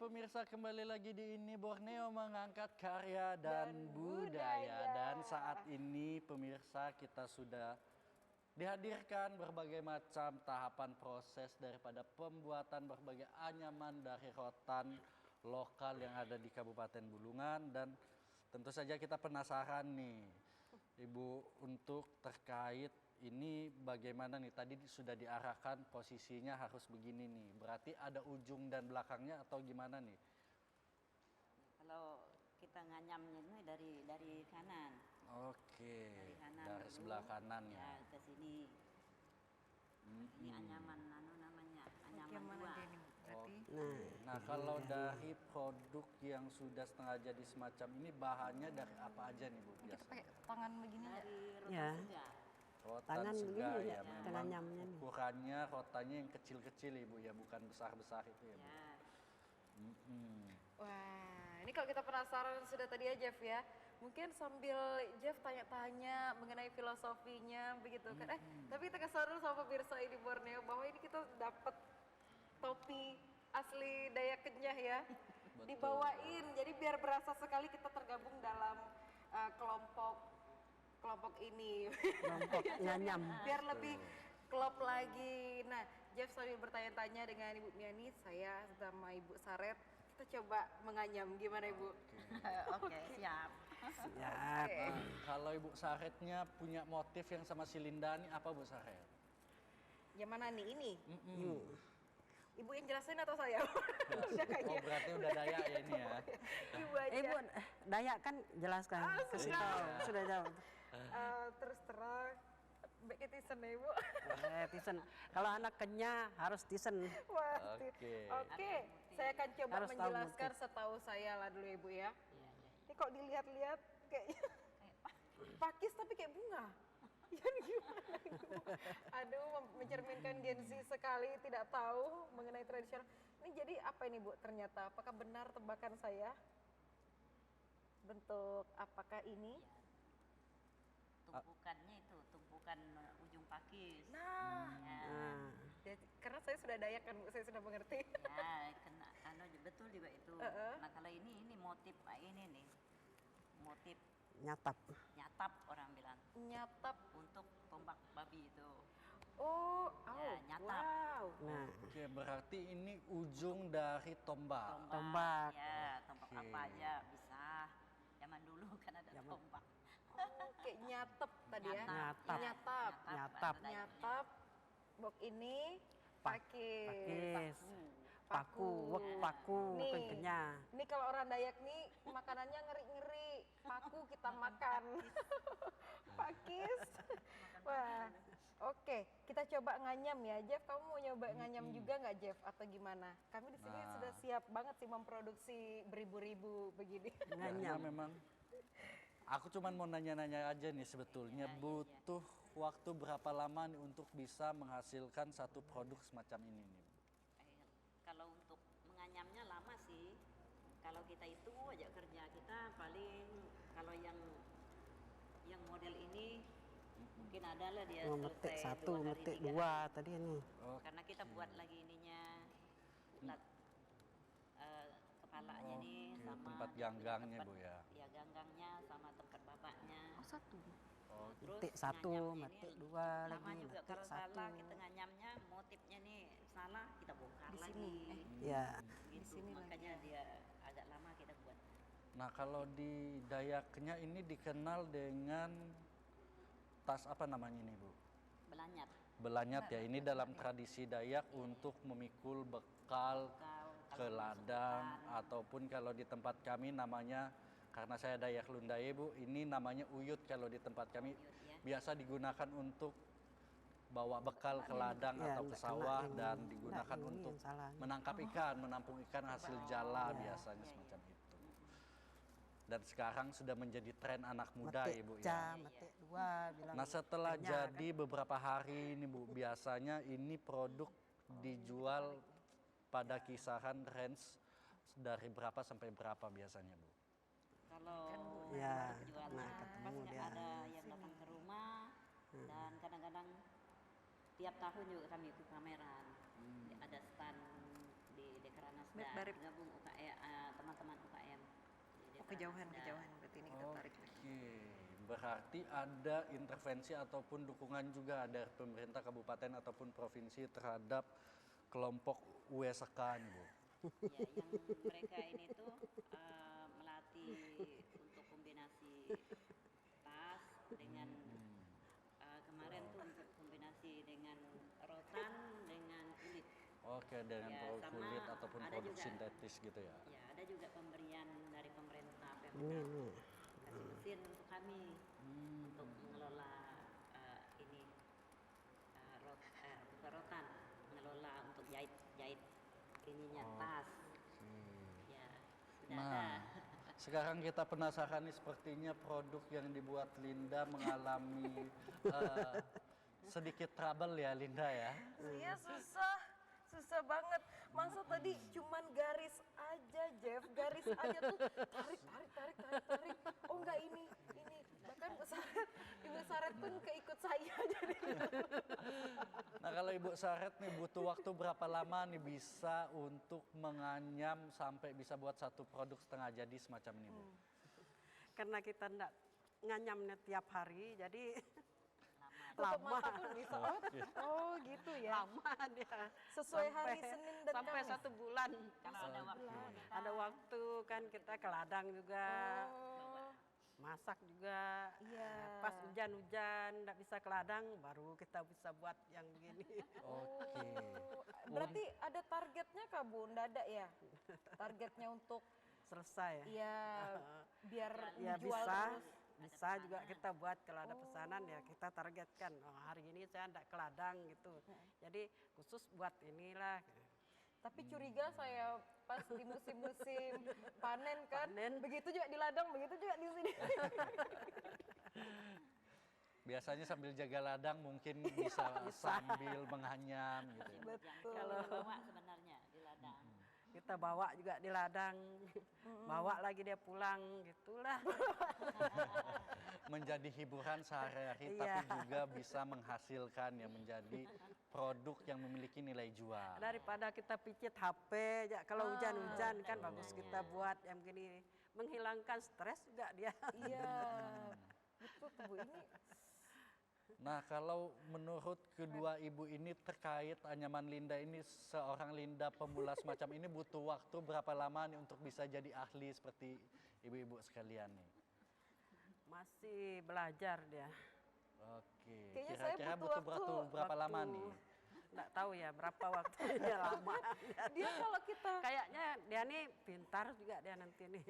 pemirsa, kembali lagi di Ini Borneo mengangkat karya dan budaya. Dan saat ini pemirsa kita sudah dihadirkan berbagai macam tahapan proses daripada pembuatan berbagai anyaman dari rotan lokal yang ada di Kabupaten Bulungan. Dan tentu saja kita penasaran nih Ibu untuk terkait ini bagaimana nih, tadi sudah diarahkan posisinya harus begini nih, berarti ada ujung dan belakangnya atau gimana nih? Kalau kita nganyamnya ini dari kanan. Oke, Dari kanan dari dulu, sebelah kanan ya. ke sini. Ini anyaman namanya, anyaman dua. Berarti. Nah, kalau dari produk yang sudah setengah jadi semacam ini bahannya dari apa aja nih Bu Kita biasanya? pakai tangan begini ya? Dari rotan Ya. segar. Rotan Tangan segar begini ya, ya, memang dengan nyamnya nih. ukurannya rotannya yang kecil-kecil Ibu ya, bukan besar-besar itu ya Bu. Ya. Wah, ini kalau kita penasaran sudah tadi ya Jeff ya. Mungkin sambil Jeff tanya-tanya mengenai filosofinya begitu kan. Tapi kita kasih dulu sama pemirsa ini Borneo bahwa ini kita dapat topi asli Dayak Kenyah ya. Betul. Dibawain, jadi biar berasa sekali kita tergabung dalam kelompok ini. Kelompok nganyam. Biar lebih klop lagi. Nah, Jeff sambil bertanya-tanya dengan Ibu Miani, saya sama Ibu Saret, kita coba menganyam. Gimana Ibu? Oke, siap. Siap. Kalau Ibu Saretnya punya motif yang sama si Linda nih apa Bu Saret? Yang mana nih ini? Ibu yang jelasin atau saya? Oh berarti udah daya ya ini ya. Ibu aja. Ibu, Dayak kan jelaskan. Kasih tahu. Sudah jauh. Terus terang, baik tisen ya Ibu. Tisen. Kalau anak Kenyah harus tisen. Wah, Oke. Oke, saya akan coba Harus tahu menjelaskan motif. setahu saya lah dulu Ibu ya. Iya, iya. Ini kok dilihat-lihat kayaknya pakis tapi kayak bunga. Yan gimana Ibu? Aduh, mencerminkan Gen Z sekali, tidak tahu mengenai tradisional. Ini jadi apa ini Bu ternyata? Apakah benar tebakan saya? Bentuk apakah ini? Tumpukannya itu, tumpukan ujung pakis. Nah, Ya. karena saya sudah Dayak kan Bu, saya sudah mengerti. Ya, kena, betul juga itu. Nah kalau ini motif ini nih, motif Nyatap. nyatap orang bilang Nyatap. untuk tombak babi itu. Oh, Ya, nyatap. wow. Nah, Oke berarti ini ujung dari tombak. Tombak. Ya, tombak Oke. apa aja bisa. Zaman dulu kan ada tombak. Oke, nyatep tadi ya. Nyatap. Nyatap. Nyatap. Nyatap. Bok ini pakis. Paku. Wek paku. Nih. Bukan Kenyah. Ini kalau orang Dayak nih makanannya ngeri-ngeri. Paku kita makan. Pakis. Wah. Oke, kita coba nganyam ya. Jeff, kamu mau nyoba nganyam juga nggak Jeff atau gimana? Kami di sini Nah. sudah siap banget sih memproduksi beribu-ribu begini. Karena memang aku cuman mau nanya-nanya aja nih sebetulnya butuh waktu berapa lama nih untuk bisa menghasilkan satu produk semacam ini nih? Kalau untuk menganyamnya lama sih. Kalau kita itu aja kerja kita paling kalau yang model ini mungkin ada lah dia Metik selesai 1, 2 hari, metik 3 2 hari. tadi ini. Karena kita buat lagi ininya kepalanya nih Oke, sama tempat ganggangnya, tempat- Bu, ya? Ya ganggangnya sama tempat bapaknya. Oh, satu. Terus Metik 1, nganyamnya metik ini 2 lama lagi, juga metik kalau 1. salah kita nganyamnya motifnya nih salah kita bongkar Di lagi. sini, Ya. Gitu, sini lagi. makanya dia agak lama kita buat. Nah kalau di Dayaknya ini dikenal dengan tas apa namanya ini Bu? Belanyat. Belanyat ya, ini dalam tradisi Dayak untuk memikul bekal ke ladang ataupun kalau di tempat kami namanya, karena saya Dayak Lundaye Bu, ini namanya uyut kalau di tempat kami. Uyut, ya. Biasa digunakan untuk bawa bekal ke ladang Ya, atau ke enggak sawah kena ini. dan Enggak, digunakan ini untuk yang salah. menangkap ikan, menampung ikan hasil jala biasanya semacam itu. Dan sekarang sudah menjadi tren anak muda Metik Ibu ca, ya. metik 2 bilang. Nah setelah Kenyah, jadi beberapa hari ini Bu, biasanya ini produk dijual pada kisaran range dari berapa sampai berapa biasanya Bu? Kalau Ya, jualan nah, ketemu pasti dia. ada yang datang ke rumah dan kadang-kadang tiap tahun juga kami ikut pameran. Ada stand di Dekranasda, Dari gabung teman-teman UKM. di kejauhan Dekranasda. berarti ini kita tarik. Oke, berarti ada intervensi ataupun dukungan juga dari pemerintah kabupaten ataupun provinsi terhadap kelompok USK nih, Bu. Ya, yang mereka ini tuh melatih untuk kombinasi tas dengan kemarin tuh untuk kombinasi dengan rotan dengan kulit. Oke, dengan Ya, produk sama kulit ataupun ada produk juga. sintetis gitu ya. Ya, ada juga pemberian dari pemerintah Ini, Pemda ini. kasih mesin untuk kami untuk mengelola ini bukan rotan, mengelola untuk jahit ininya tas. Ya, sudah ada. Nah, sekarang kita penasaran nih, sepertinya produk yang dibuat Linda mengalami sedikit trouble ya, Linda ya. Iya susah banget. Masa tadi cuman garis aja Jeff, garis aja tuh tarik. Oh enggak ini. Bahkan Ibu Saret pun keikut saya jadi. Nah, kalau Ibu Saret nih butuh waktu berapa lama nih bisa untuk menganyam sampai bisa buat satu produk setengah jadi semacam ini, Bu? Karena kita enggak nganyamnya tiap hari, jadi Tutup lama. mata pun bisa. Oh gitu ya. Lama dia. Sesuai hari Senin dan sampai Kamis. 1 bulan. Kalau ada waktu. Ada waktu kan kita ke ladang juga, Oh, masak juga. Iya. Pas hujan-hujan nggak bisa ke ladang, baru kita bisa buat yang begini. Oke. berarti ada targetnya Kak Bu? Nggak ada ya? Targetnya untuk Selesai. ya biar Ya dijual bisa, terus. bisa juga kita buat kalau ada pesanan ya kita targetkan. Oh, hari ini saya nggak ke ladang gitu. Jadi khusus buat inilah. Tapi curiga saya pas di musim-musim panen kan, Panen. begitu juga di ladang, begitu juga di sini. Biasanya sambil jaga ladang mungkin bisa sambil menganyam gitu ya. Betul. Kalau bawa sebenarnya di ladang. Kita bawa juga di ladang, bawa lagi dia pulang, gitulah. Menjadi hiburan sehari-hari Iya. tapi juga bisa menghasilkan ya, menjadi produk yang memiliki nilai jual. Daripada kita picit HP, ya, kalau hujan-hujan kan bagus kita buat yang begini. Menghilangkan stres juga dia. Iya, betul tuh Bu. Ini Nah, kalau menurut kedua ibu ini terkait anyaman Linda ini, seorang Linda pemula semacam ini butuh waktu berapa lama nih untuk bisa jadi ahli seperti ibu-ibu sekalian nih? Masih belajar dia. Oke, Kayaknya saya kira-kira butuh butuh berapa lama Waktu- nih? Nggak tahu ya berapa waktunya lama. dia kalau kita Kayaknya dia nih pintar juga dia nanti nih.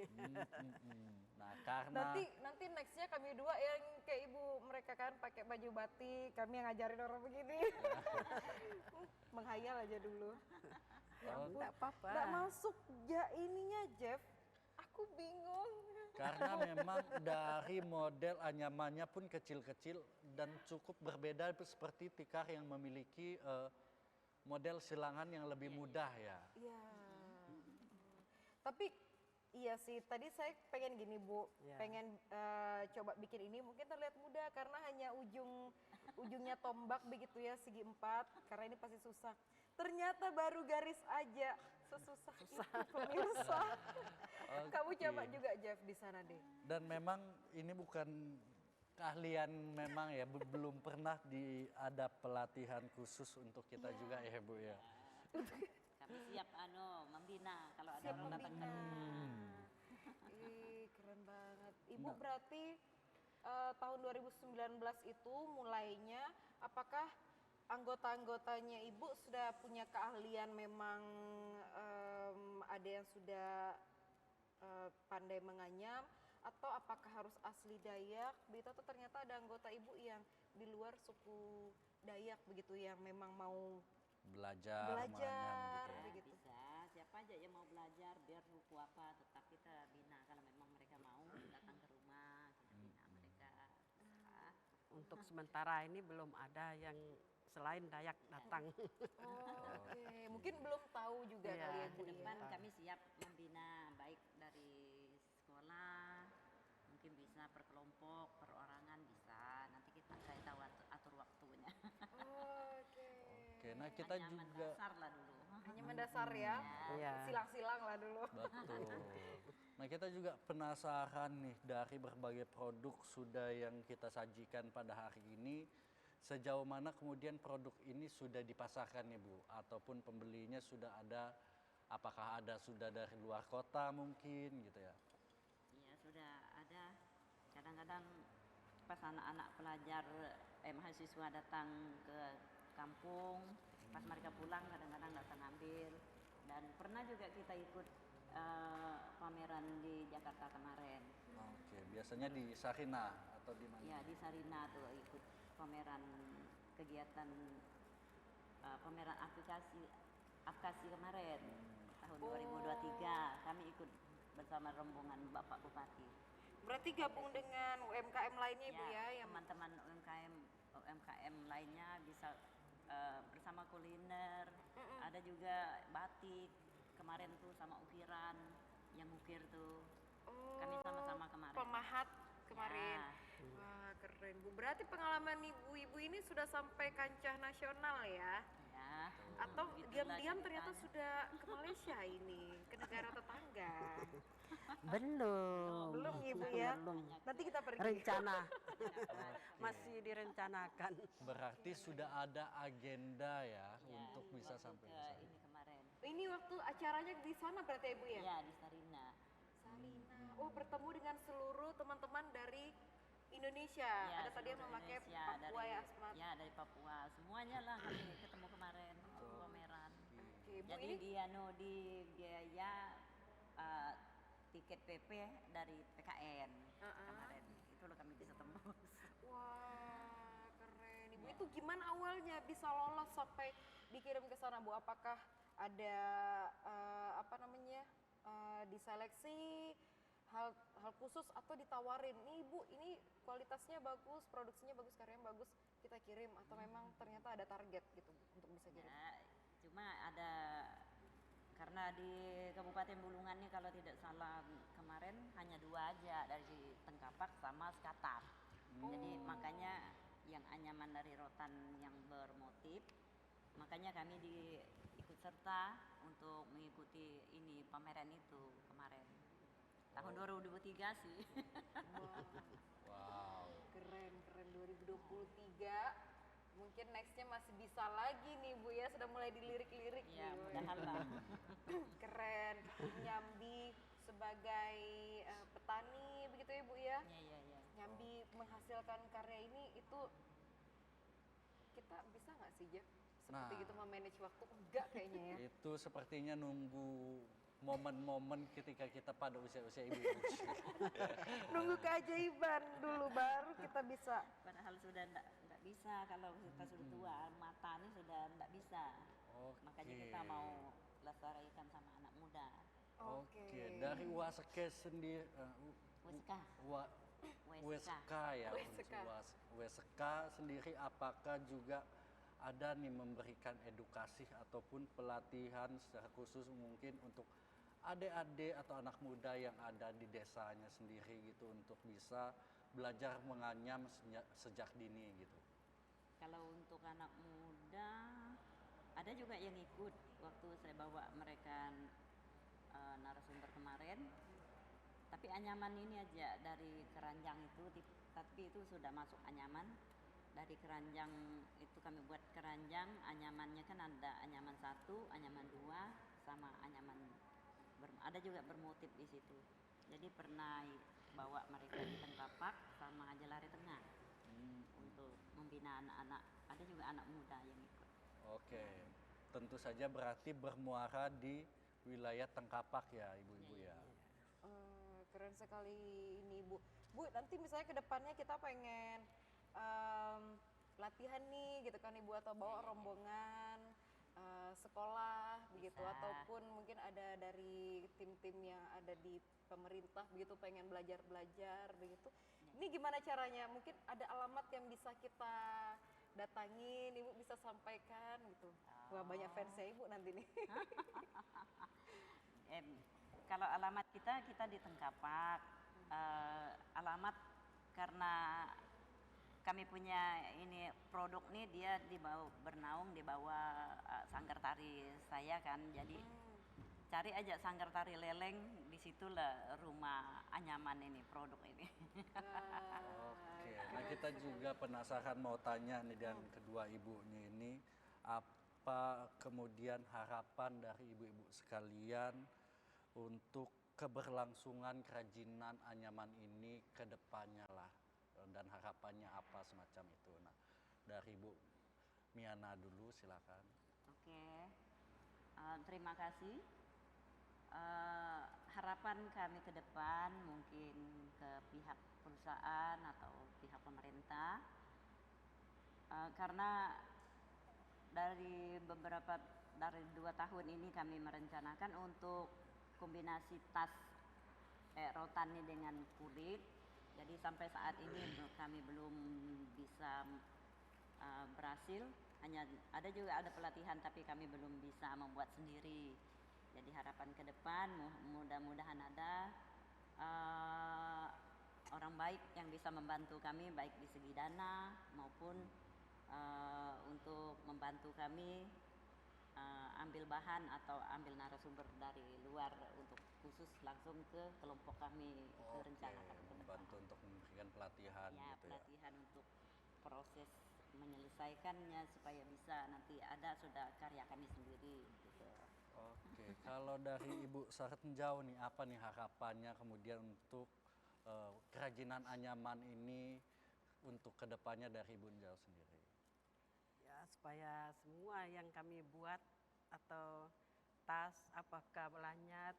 Nah, karena nanti nextnya kami dua yang kayak ibu mereka kan pakai baju batik, kami yang ngajarin orang begini. Menghayal aja dulu. Ya ampun, Nggak apa-apa. nggak masuk ya ininya Jeff. Aku bingung. karena memang dari model anyamannya pun kecil-kecil dan cukup berbeda seperti tikar yang memiliki model silangan yang lebih mudah ya. Iya. Tapi iya sih, tadi saya pengen gini Bu, Iya. pengen coba bikin ini mungkin terlihat mudah karena hanya ujungnya tombak begitu ya, segi 4, karena ini pasti susah. Ternyata baru garis aja, sesusah itu pemirsa. Kamu coba juga Jeff di sana deh. Dan memang ini bukan keahlian memang ya, belum pernah ada pelatihan khusus untuk kita juga ya Bu ya. Kami siap membina kalau ada Siap orang datang ke membina. rumah. Ih, keren banget. Ibu berarti tahun 2019 itu mulainya, apakah anggota-anggotanya Ibu sudah punya keahlian memang ada yang sudah pandai menganyam, atau apakah harus asli Dayak begitu, atau ternyata ada anggota Ibu yang di luar suku Dayak begitu yang memang mau Belajar menganyam gitu ya. begitu. Bisa, siapa aja yang mau belajar biar buku apa tetap kita bina kalau memang mereka mau datang ke rumah kita bina mereka. Bisa. Untuk sementara ini belum ada yang selain Dayak datang. Oh, oke. Mungkin belum tahu juga Iya. kali ya Ke Bu depan ya. kami siap membina baik dari sekolah, mungkin bisa per kelompok, perorangan bisa. Nanti saya tahu atur waktunya. Oh, oke. Oke, nah kita Anyaman juga dasar lah dulu. Hanya mendasar ya. Iya. Silang-silang lah dulu. Betul. Nah, kita juga penasaran nih dari berbagai produk sudah yang kita sajikan pada hari ini, sejauh mana kemudian produk ini sudah dipasarkan nih Bu, ataupun pembelinya sudah ada, apakah ada sudah dari luar kota mungkin gitu ya? Iya sudah ada. Kadang-kadang pas anak-anak pelajar mahasiswa datang ke kampung, pas mereka pulang kadang-kadang datang ambil. Dan pernah juga kita ikut pameran di Jakarta kemarin. Oke, biasanya di Sarina atau di mana? Ya di Sarina tuh ikut pameran kegiatan pameran aplikasi kemarin tahun 2023 kami ikut bersama rombongan Bapak Bupati. Berarti gabung dengan UMKM lainnya Ibu ya, yang teman-teman UMKM lainnya bisa bersama kuliner, ada juga batik kemarin tuh sama ukiran yang ukir tuh kami sama-sama kemarin. pemahat kemarin. Ya. Wah keren Bu. Berarti pengalaman ibu-ibu ini sudah sampai kancah nasional ya? Ya. Atau Begitulah diam-diam ternyata ceritanya. sudah ke Malaysia ini, ke negara tetangga. Belum. Belum Ibu ya? Belum. Nanti kita pergi. Rencana. Masih direncanakan. Berarti sudah ada agenda ya Ya, untuk bisa waktu sampai ke ke sana. ini kemarin. Ini waktu acaranya di sana berarti Ibu ya? Ya di Sarina. Salina. Oh bertemu dengan seluruh teman-teman dari Indonesia. Ya, ada tadi yang seluruh memakai Indonesia, Papua ya Asmat. Ya dari Papua. Semuanya lah kami ketemu kemarin waktu pameran. Oke Bu Jadi ini di biaya tiket PP dari PKN kemarin. Itu loh kami bisa tembus. wah keren. Ibu itu gimana awalnya bisa lolos sampai dikirim ke sana Bu? Apakah ada apa namanya diseleksi hal khusus atau ditawarin nih Ibu ini kualitasnya bagus, produksinya bagus, karyanya bagus, kita kirim atau memang ternyata ada target gitu Bu, untuk bisa kirim? Ya, cuma ada karena di Kabupaten Bulungan ini kalau tidak salah kemarin hanya 2 aja dari Tengkapak sama Skatar. Jadi makanya yang anyaman dari rotan yang bermotif, makanya kami ikut serta untuk mengikuti ini pameran itu kemarin. Tahun 2023 sih. Wah, Wow. keren 2023. Mungkin nextnya masih bisa lagi nih Bu ya, sudah mulai dilirik-lirik Ya, nih. mudahan lah. Keren, Nyambi sebagai petani begitu ya Bu ya. Iya. Nyambi menghasilkan karya ini itu kita bisa nggak sih Jeff? Seperti Nah. gitu memanage waktu enggak kayaknya ya. Itu sepertinya nunggu momen-momen ketika kita pada usia-usia ibu. Nunggu keajaiban dulu baru kita bisa. Padahal sudah enggak bisa kalau kita sudah tua, mata ini sudah enggak bisa. Makanya kita mau lestarikan sama anak muda. Oke, dari Waseke sendiri, Weska. Weska ya, Weska. Weska sendiri apakah juga ada nih memberikan edukasi ataupun pelatihan secara khusus mungkin untuk adik-adik atau anak muda yang ada di desanya sendiri gitu untuk bisa belajar menganyam sejak dini gitu. Kalau untuk anak muda ada juga yang ikut waktu saya bawa mereka narasumber kemarin. Tapi anyaman ini aja dari keranjang itu, tapi itu sudah masuk anyaman. Dari keranjang itu kami buat keranjang, anyamannya kan ada anyaman 1, anyaman 2, sama anyaman ada juga bermotif di situ. Jadi pernah bawa mereka di Tengkapak sama Jalari Tengah untuk membina anak-anak. Ada juga anak muda yang ikut. Oke, tentu saja berarti bermuara di wilayah Tengkapak ya ibu-ibu ya. Keren sekali ini Bu. Bu, nanti misalnya ke depannya kita pengen latihan nih gitu kan Ibu atau bawa rombongan sekolah begitu Bisa. ataupun mungkin ada dari tim-tim yang ada di pemerintah begitu pengen belajar-belajar begitu. Ini gimana caranya? Mungkin ada alamat yang bisa kita datangin, Ibu bisa sampaikan gitu. Wah, banyak fansnya Ibu nanti nih. Kalau alamat kita di Tengkapak. Alamat karena kami punya ini produk nih dia bernaung di bawah sanggar tari saya kan. Jadi cari aja sanggar tari Leleng, disitulah rumah anyaman ini produk ini. Oke, nah kita juga penasaran mau tanya nih dan kedua ibunya ini, apa kemudian harapan dari ibu-ibu sekalian untuk keberlangsungan kerajinan anyaman ini ke depannya lah, dan harapannya apa semacam itu. Nah, dari Ibu Miana dulu silakan. Oke, terima kasih. Harapan kami ke depan mungkin ke pihak perusahaan atau pihak pemerintah, karena dari 2 tahun ini kami merencanakan untuk kombinasi tas rotan ini dengan kulit. Jadi sampai saat ini kami belum bisa berhasil. Hanya ada pelatihan tapi kami belum bisa membuat sendiri. Jadi harapan ke depan mudah-mudahan ada orang baik yang bisa membantu kami baik di segi dana maupun untuk membantu kami ambil bahan atau ambil narasumber dari luar untuk khusus langsung ke kelompok kami rencanakan ke depan. Membantu untuk memberikan pelatihan Ya, gitu ya. pelatihan untuk proses menyelesaikannya supaya bisa nanti ada sudah karya kami sendiri gitu. Oke, kalau dari Ibu Sarenjau nih, apa nih harapannya kemudian untuk kerajinan anyaman ini untuk kedepannya dari Ibu Sarenjau sendiri? Ya, supaya semua yang kami buat atau tas, apakah belanyat,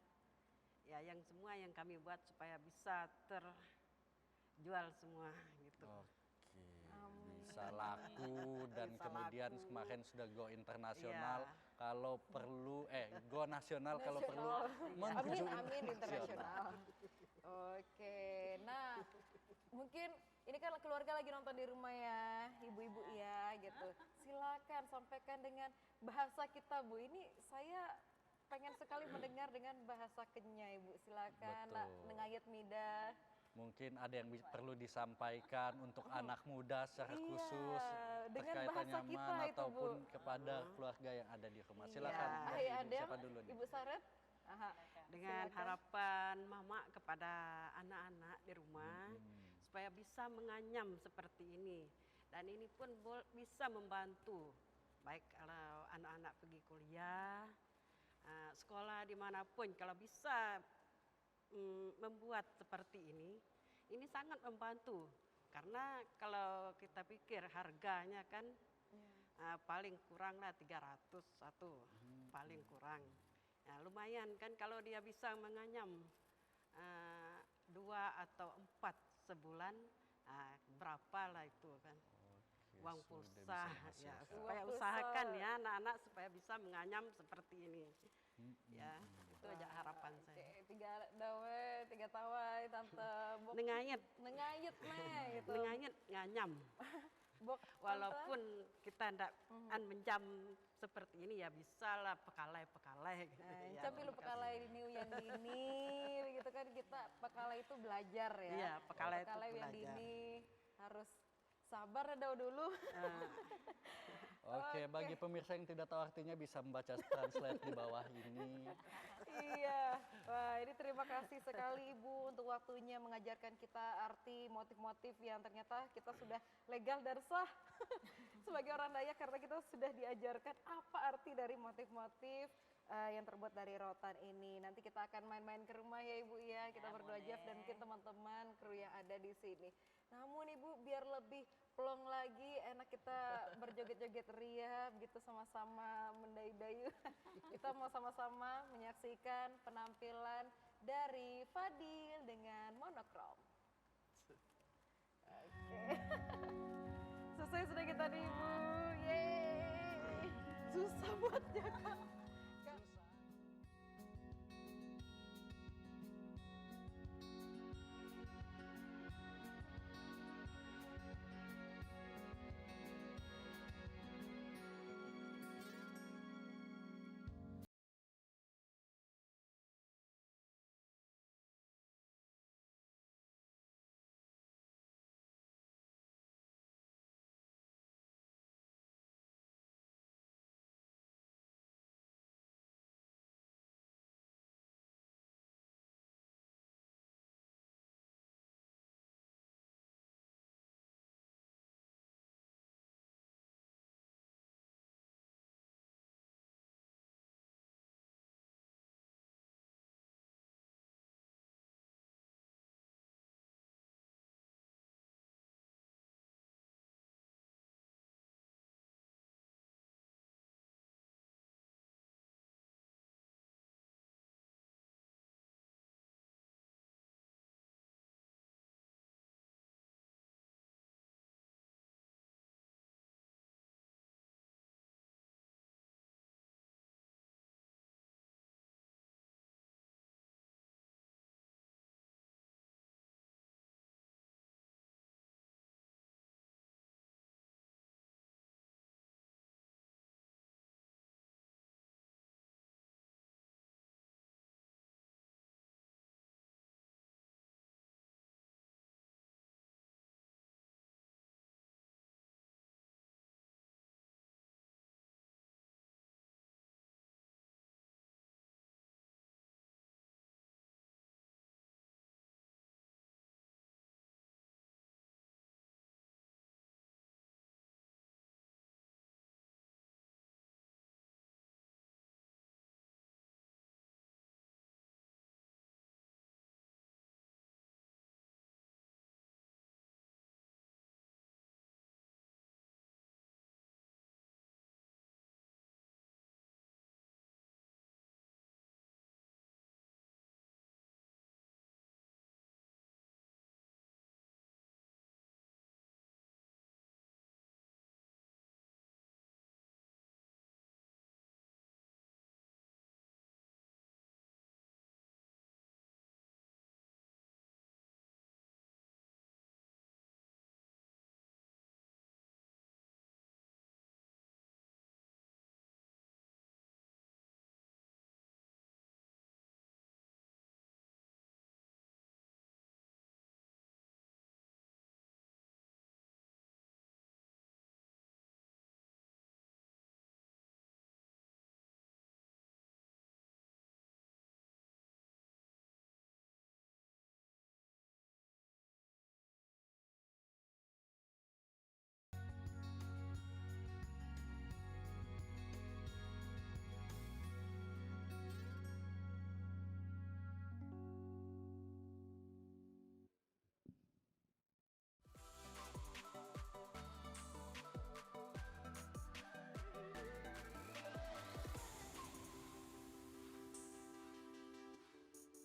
ya yang semua yang kami buat supaya bisa terjual semua gitu. Oke, bisa laku dan Bisa kemudian laku. kemarin sudah go internasional. Iya. Kalau perlu, go nasional kalau perlu Amin, menuju amin internasional. internasional. Oke, nah mungkin ini kan keluarga lagi nonton di rumah ya, ibu-ibu ya gitu. Silakan sampaikan dengan bahasa kita Bu. Ini saya pengen sekali mendengar dengan bahasa Kenya Ibu. Silakan nak Betul. nengayat mida. Mungkin ada yang perlu disampaikan untuk anak muda secara Iya, khusus dengan terkait bahasa anyaman kita itu, Bu. ataupun kepada keluarga yang ada di rumah. Silakan. Iya. dari Hai Ibu. Adem, Siapa dulu nih? Ibu Saret. Aha, Dengan silakan. harapan mama kepada anak-anak di rumah supaya bisa menganyam seperti ini. Dan ini pun bisa membantu baik kalau anak-anak pergi kuliah, sekolah dimanapun kalau bisa membuat seperti ini sangat membantu. Karena kalau kita pikir harganya kan paling kurang lah 300 satu, paling kurang. Ya, lumayan kan kalau dia bisa menganyam 2 atau 4 sebulan, berapa lah itu kan. Oke, Uang sudah pulsa, bisa ya, menghasilkan. supaya Uang pulsa. usahakan ya anak-anak supaya bisa menganyam seperti ini. Ya, itu aja harapan Oke, saya. 3 dawe, 3 tawai, tante bok Nenganyet, nengayet nih gitu. nenganyet nganyam. Bok Walaupun kita ndak menjam seperti ini ya bisa lah pekalai-pekalai gitu ya. tapi lu pekalai di new yang dini begitu kan kita pekalai itu belajar ya. Iya, pekalai itu yang belajar. dini harus sabar ada dulu. Oke, bagi pemirsa yang tidak tahu artinya bisa membaca translate di bawah ini. Iya, wah ini terima kasih sekali Ibu untuk waktunya mengajarkan kita arti motif-motif yang ternyata kita sudah legal dan sah sebagai orang Dayak karena kita sudah diajarkan apa arti dari motif-motif yang terbuat dari rotan ini. Nanti kita akan main-main ke rumah ya Ibu ya, kita berdua boleh. Jeff dan mungkin teman-teman kru yang ada di sini. Namun Ibu biar lebih plong lagi, enak kita berjoget-joget ria begitu sama-sama mendayu-dayu. Kita mau sama-sama menyaksikan penampilan dari Fadil dengan monokrom. Oke. Selesai sudah kita nih Ibu. Yeay. Susah buat jaga.